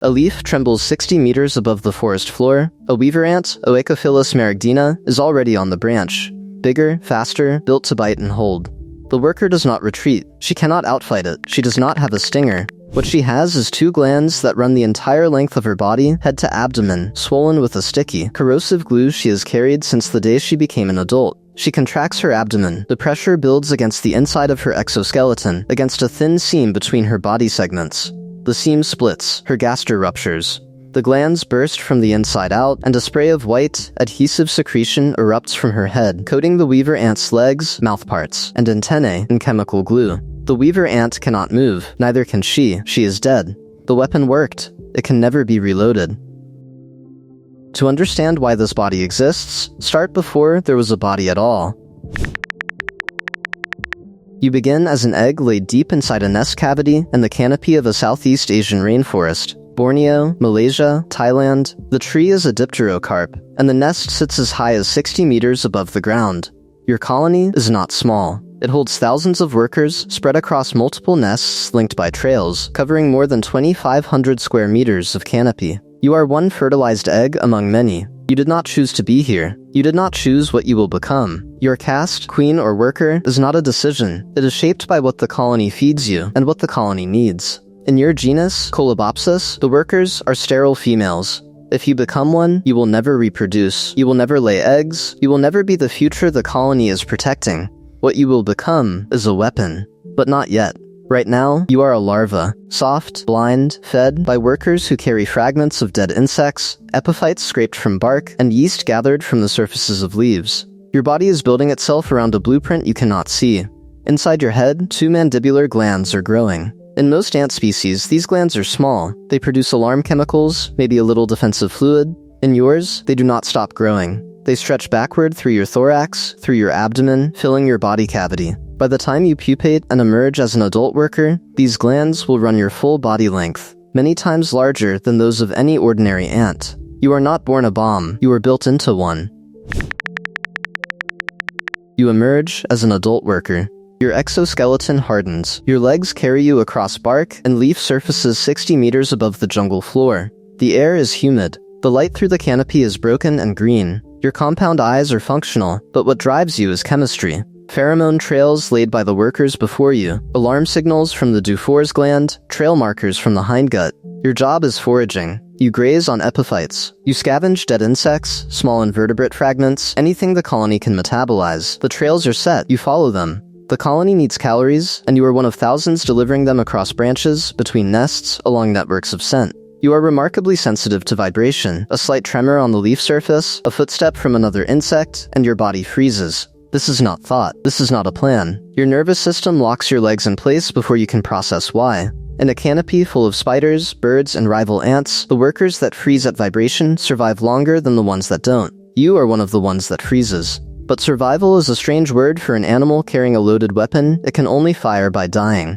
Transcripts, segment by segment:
A leaf trembles 60 meters above the forest floor. A weaver ant, Oecophilus maragdina, is already on the branch. Bigger, faster, built to bite and hold. The worker does not retreat. She cannot outfight it. She does not have a stinger. What she has is 2 glands that run the entire length of her body, head to abdomen, swollen with a sticky, corrosive glue she has carried since the day she became an adult. She contracts her abdomen. The pressure builds against the inside of her exoskeleton, against a thin seam between her body segments. The seam splits, her gaster ruptures. The glands burst from the inside out, and a spray of white, adhesive secretion erupts from her head, coating the weaver ant's legs, mouthparts, and antennae in chemical glue. The weaver ant cannot move, neither can she. She is dead. The weapon worked. It can never be reloaded. To understand why this body exists, start before there was a body at all. You begin as an egg laid deep inside a nest cavity in the canopy of a Southeast Asian rainforest. Borneo, Malaysia, Thailand. The tree is a dipterocarp, and the nest sits as high as 60 meters above the ground. Your colony is not small. It holds thousands of workers spread across multiple nests linked by trails, covering more than 2,500 square meters of canopy. You are one fertilized egg among many. You did not choose to be here. You did not choose what you will become. Your caste, queen, or worker is not a decision. It is shaped by what the colony feeds you and what the colony needs. In your genus, Colobopsis, the workers are sterile females. If you become one, you will never reproduce. You will never lay eggs. You will never be the future the colony is protecting. What you will become is a weapon, but not yet. Right now, you are a larva, soft, blind, fed by workers who carry fragments of dead insects, epiphytes scraped from bark, and yeast gathered from the surfaces of leaves. Your body is building itself around a blueprint you cannot see. Inside your head, 2 mandibular glands are growing. In most ant species, these glands are small. They produce alarm chemicals, maybe a little defensive fluid. In yours, they do not stop growing. They stretch backward through your thorax, through your abdomen, filling your body cavity. By the time you pupate and emerge as an adult worker, these glands will run your full body length, many times larger than those of any ordinary ant. You are not born a bomb, you are built into one. You emerge as an adult worker. Your exoskeleton hardens. Your legs carry you across bark and leaf surfaces 60 meters above the jungle floor. The air is humid. The light through the canopy is broken and green. Your compound eyes are functional, but what drives you is chemistry. Pheromone trails laid by the workers before you, alarm signals from the Dufour's gland, trail markers from the hindgut. Your job is foraging. You graze on epiphytes. You scavenge dead insects, small invertebrate fragments, anything the colony can metabolize. The trails are set. You follow them. The colony needs calories, and you are one of thousands delivering them across branches, between nests, along networks of scent. You are remarkably sensitive to vibration. A slight tremor on the leaf surface, a footstep from another insect, and your body freezes. This is not thought. This is not a plan. Your nervous system locks your legs in place before you can process why. In a canopy full of spiders, birds, and rival ants, the workers that freeze at vibration survive longer than the ones that don't. You are one of the ones that freezes. But survival is a strange word for an animal carrying a loaded weapon. It can only fire by dying.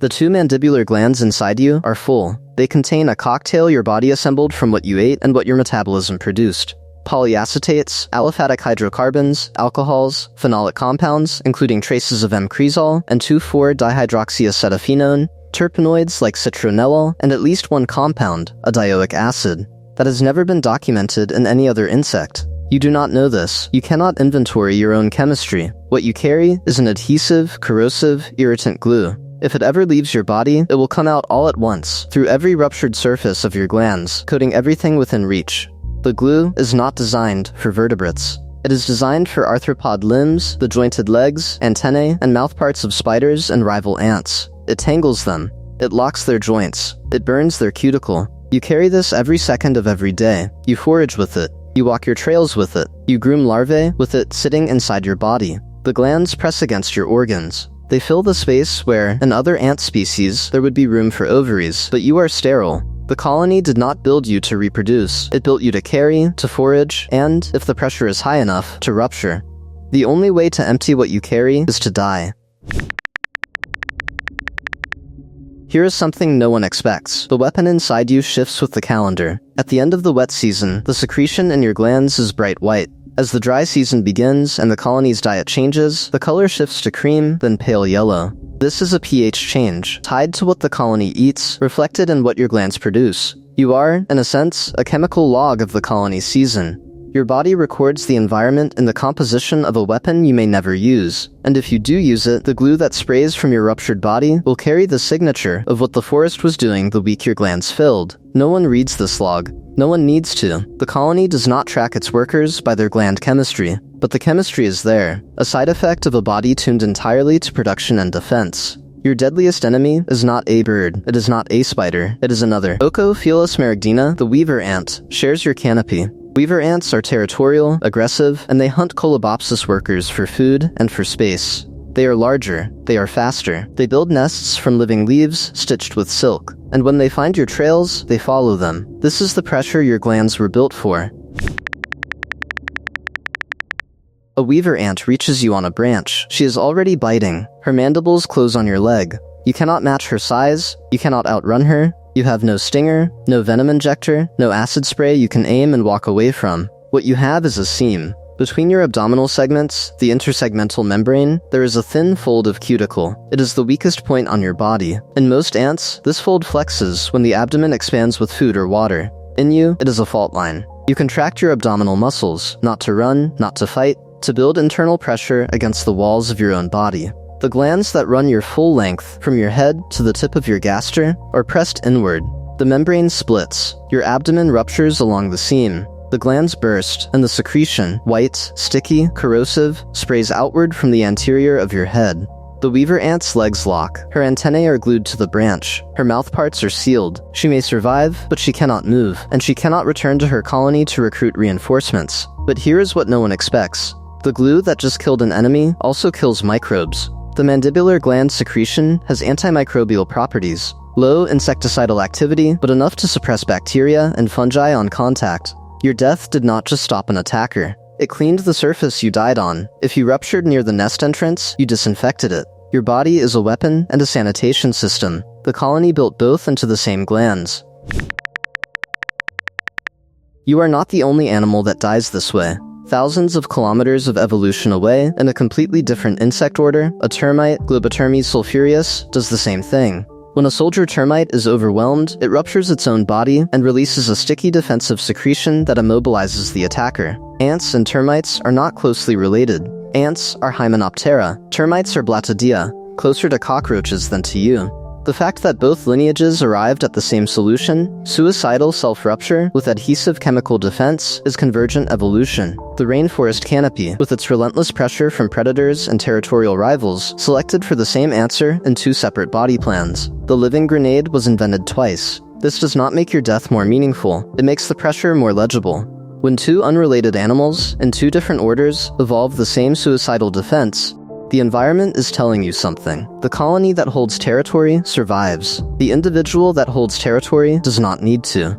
The 2 mandibular glands inside you are full. They contain a cocktail your body assembled from what you ate and what your metabolism produced. Polyacetates, aliphatic hydrocarbons, alcohols, phenolic compounds, including traces of M-cresol and 2,4-dihydroxyacetophenone, terpenoids like citronellal, and at least one compound, a dioic acid, that has never been documented in any other insect. You do not know this. You cannot inventory your own chemistry. What you carry is an adhesive, corrosive, irritant glue. If it ever leaves your body, it will come out all at once, through every ruptured surface of your glands, coating everything within reach. The glue is not designed for vertebrates. It is designed for arthropod limbs, the jointed legs, antennae, and mouthparts of spiders and rival ants. It tangles them. It locks their joints. It burns their cuticle. You carry this every second of every day. You forage with it. You walk your trails with it. You groom larvae with it sitting inside your body. The glands press against your organs. They fill the space where, in other ant species, there would be room for ovaries, but you are sterile. The colony did not build you to reproduce. It built you to carry, to forage, and, if the pressure is high enough, to rupture. The only way to empty what you carry is to die. Here is something no one expects. The weapon inside you shifts with the calendar. At the end of the wet season, the secretion in your glands is bright white. As the dry season begins and the colony's diet changes, the color shifts to cream, then pale yellow. This is a pH change, tied to what the colony eats, reflected in what your glands produce. You are, in a sense, a chemical log of the colony's season. Your body records the environment in the composition of a weapon you may never use, and if you do use it, the glue that sprays from your ruptured body will carry the signature of what the forest was doing the week your glands filled. No one reads this log. No one needs to. The colony does not track its workers by their gland chemistry, but the chemistry is there, a side effect of a body tuned entirely to production and defense. Your deadliest enemy is not a bird, it is not a spider, it is another. Ocophilus maragdina, the weaver ant, shares your canopy. Weaver ants are territorial, aggressive, and they hunt Colobopsis workers for food and for space. They are larger, they are faster, they build nests from living leaves stitched with silk, and when they find your trails, they follow them. This is the pressure your glands were built for. A weaver ant reaches you on a branch. She is already biting. Her mandibles close on your leg. You cannot match her size, you cannot outrun her, you have no stinger, no venom injector, no acid spray you can aim and walk away from. What you have is a seam. Between your abdominal segments, the intersegmental membrane, there is a thin fold of cuticle. It is the weakest point on your body. In most ants, this fold flexes when the abdomen expands with food or water. In you, it is a fault line. You contract your abdominal muscles, not to run, not to fight, to build internal pressure against the walls of your own body. The glands that run your full length, from your head to the tip of your gaster, are pressed inward. The membrane splits. Your abdomen ruptures along the seam. The glands burst, and the secretion, white, sticky, corrosive, sprays outward from the anterior of your head. The weaver ant's legs lock. Her antennae are glued to the branch. Her mouthparts are sealed. She may survive, but she cannot move, and she cannot return to her colony to recruit reinforcements. But here is what no one expects. The glue that just killed an enemy also kills microbes. The mandibular gland secretion has antimicrobial properties. Low insecticidal activity, but enough to suppress bacteria and fungi on contact. Your death did not just stop an attacker. It cleaned the surface you died on. If you ruptured near the nest entrance, you disinfected it. Your body is a weapon and a sanitation system. The colony built both into the same glands. You are not the only animal that dies this way. Thousands of kilometers of evolution away, in a completely different insect order, a termite, Globotermes sulphureus, does the same thing. When a soldier termite is overwhelmed, it ruptures its own body and releases a sticky defensive secretion that immobilizes the attacker. Ants and termites are not closely related. Ants are Hymenoptera, termites are Blattodea, closer to cockroaches than to you. The fact that both lineages arrived at the same solution, suicidal self-rupture with adhesive chemical defense, is convergent evolution. The rainforest canopy, with its relentless pressure from predators and territorial rivals, selected for the same answer in two separate body plans. The living grenade was invented twice. This does not make your death more meaningful, it makes the pressure more legible. When two unrelated animals, in two different orders, evolve the same suicidal defense, the environment is telling you something. The colony that holds territory survives. The individual that holds territory does not need to.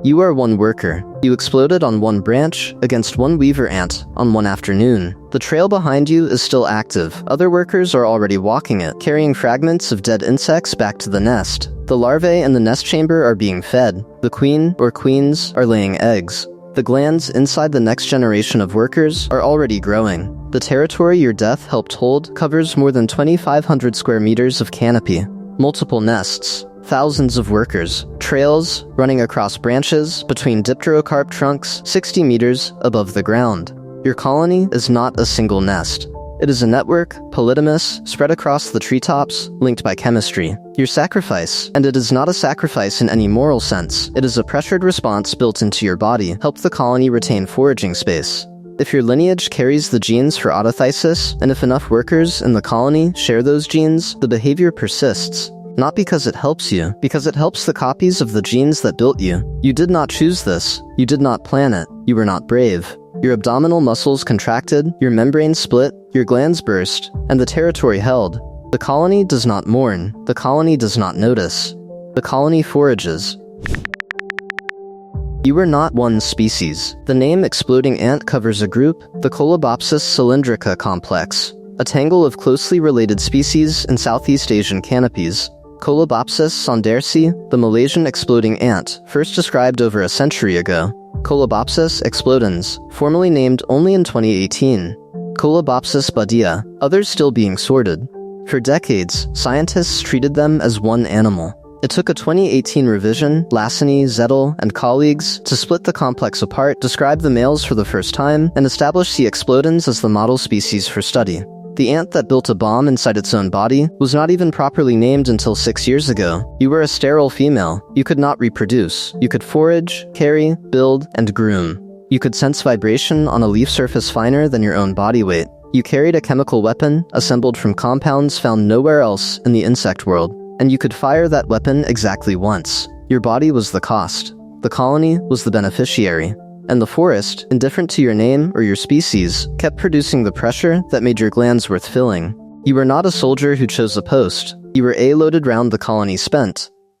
You are one worker. You exploded on one branch against one weaver ant on one afternoon. The trail behind you is still active. Other workers are already walking it, carrying fragments of dead insects back to the nest. The larvae in the nest chamber are being fed. The queen or queens are laying eggs. The glands inside the next generation of workers are already growing. The territory your death helped hold covers more than 2,500 square meters of canopy, multiple nests, thousands of workers, trails running across branches between dipterocarp trunks 60 meters above the ground. Your colony is not a single nest. It is a network, polygamous, spread across the treetops, linked by chemistry. Your sacrifice, and it is not a sacrifice in any moral sense, it is a pressured response built into your body, helped the colony retain foraging space. If your lineage carries the genes for autothysis, and if enough workers in the colony share those genes, the behavior persists. Not because it helps you, because it helps the copies of the genes that built you. You did not choose this. You did not plan it. You were not brave. Your abdominal muscles contracted, your membrane split, your glands burst, and the territory held. The colony does not mourn. The colony does not notice. The colony forages. You are not one species. The name exploding ant covers a group, the Colobopsis cylindrica complex, a tangle of closely related species in Southeast Asian canopies. Colobopsis sondersi, the Malaysian exploding ant, first described over a century ago. Colobopsis explodens, formerly named only in 2018. Colobopsis badia, others still being sorted. For decades, scientists treated them as one animal. It took a 2018 revision, Lassany, Zettel, and colleagues, to split the complex apart, describe the males for the first time, and establish the explodens as the model species for study. The ant that built a bomb inside its own body was not even properly named until 6 years ago. You were a sterile female. You could not reproduce. You could forage, carry, build, and groom. You could sense vibration on a leaf surface finer than your own body weight. You carried a chemical weapon assembled from compounds found nowhere else in the insect world, and you could fire that weapon exactly once. Your body was the cost. The colony was the beneficiary. And the forest, indifferent to your name or your species, kept producing the pressure that made your glands worth filling. You were not a soldier who chose a post. You were A, loaded round the colony spent,